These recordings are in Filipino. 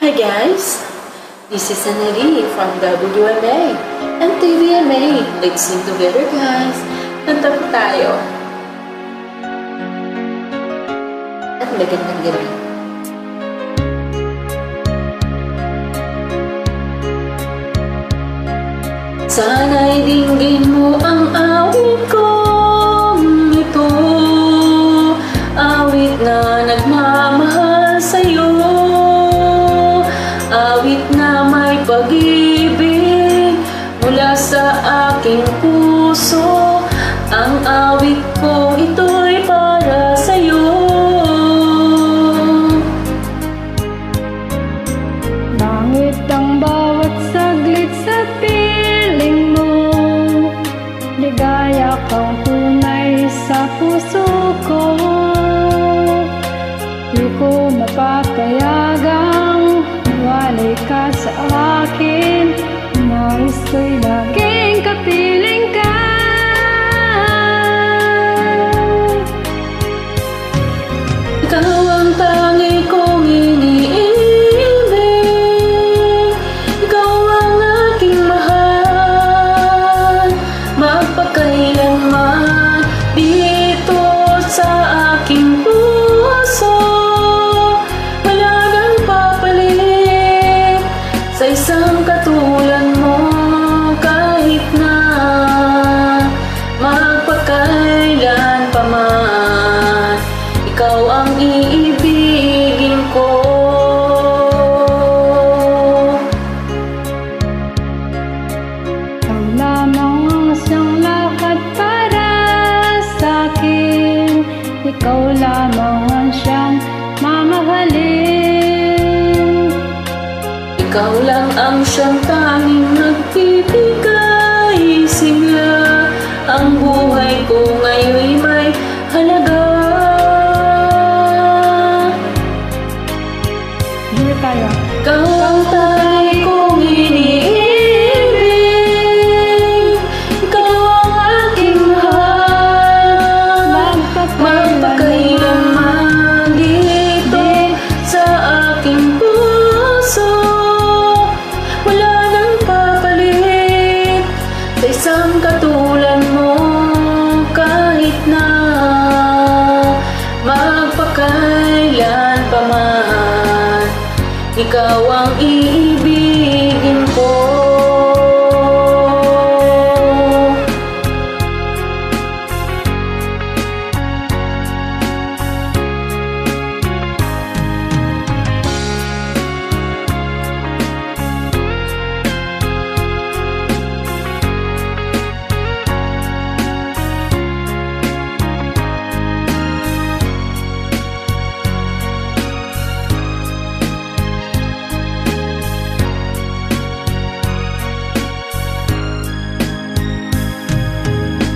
Hi guys, this is Anneli from WMA and TVMA. Let's sing together guys. Kanta po tayo. At magandang gabi. Sana'y dinggin mo ang awit kong ito, awit na nagmamahal sa'yo, awit na may pag-ibig mula sa aking puso. Ang awit ko ito'y para sa'yo. Langit ang bawat saglit sa piling mo, ligaya kang tunay sa puso ko. Di ko mapapayagang mawalay ka sa akin. Nais ko'y laging kapiling ka. Ikaw ang tangi kong iniibig, ikaw ang aking mahal, magpakailanman dito sa aking puso. Wala nang papalit sa isang katulad mo, kahit na magpakailan pa man. Ikaw ang iibigin ko. Ikaw lamang ang siyang lahat para sa'kin. Ikaw lamang ang siyang mamahalin. Ikaw lang ang siyang tanging nagbibigay sigla. Ang buhay ko ngayon'y may halaga. Hindi tayo. Ikaw ang tangi kong iniibig, ikaw ang aking mahal, magpakailanman dito sa aking puso. Wala nang papalit sa isang katulad mo, kahit na magpakailan pa man. Ikaw ang iibigin ko.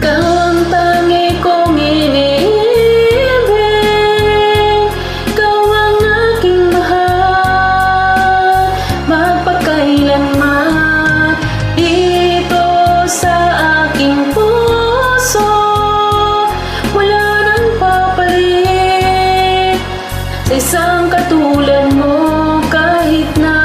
Ikaw ang tangi kong iniibig, ikaw ang aking mahal, magpakailanman dito sa aking puso. Wala nang papalit sa isang katulad mo, kahit na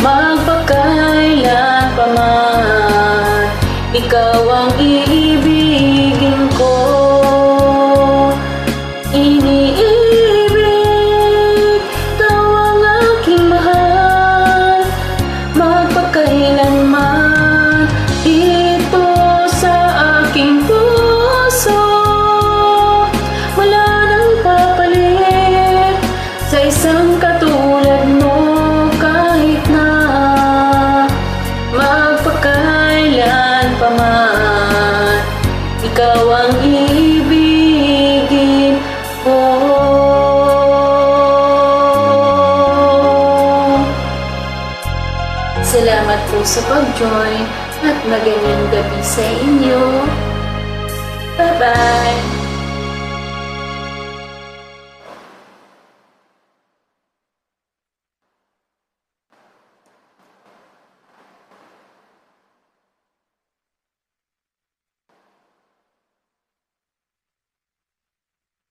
magpakailan pa man. Ikaw ang iibigin ko. Iniibig, ikaw ang aking mahal, magpakailanman dito sa aking puso. Wala nang papalit sa isang katulad mo, kahit na magpakailan pa man. Ikaw ang iibigin ko. Salamat po sa pag-join at magandang gabi sa inyo. Bye-bye!